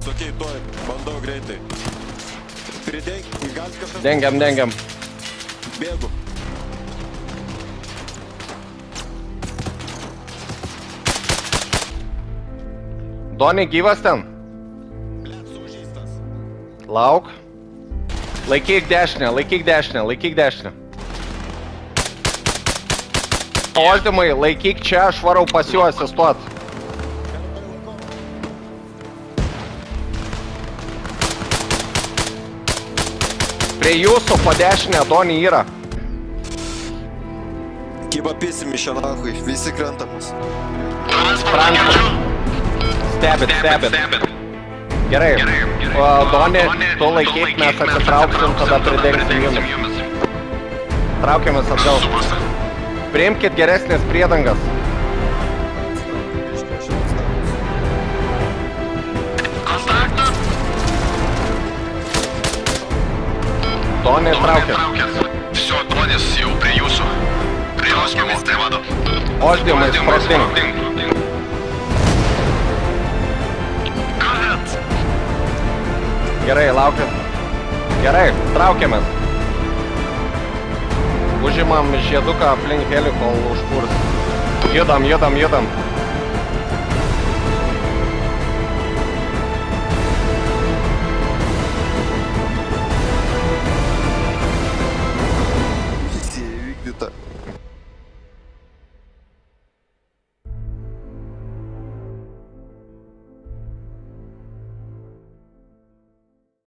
Okei, tuoj, bandau greitai. Pridėk, gal kažkas... Dengiam. Bėgu. Doni, gyvas ten? Blet, sužeistas. Lauk. Laikyk dešinę. Oždimai, laikyk čia, aš varau pas juos asistuot. Prie jūsų po dešinę, Doni, yra. Kiba pisimi šią nahui, visi krentamas. Transport. Stebit. Gerai. Doni, tu laikyk, mes atsitrauksim, tada pridengsim jumis. Traukiamės atgal. Priimkit geresnės priedangas. Doni, traukės. Все, Donis jau prie jūsų. Prie Oskimo, tai vado. Oždimai, sprogdink. Gerai, laukiat. Gerai, traukiamės. Užimam žieduką aplink helį, kol užkurs. Judam.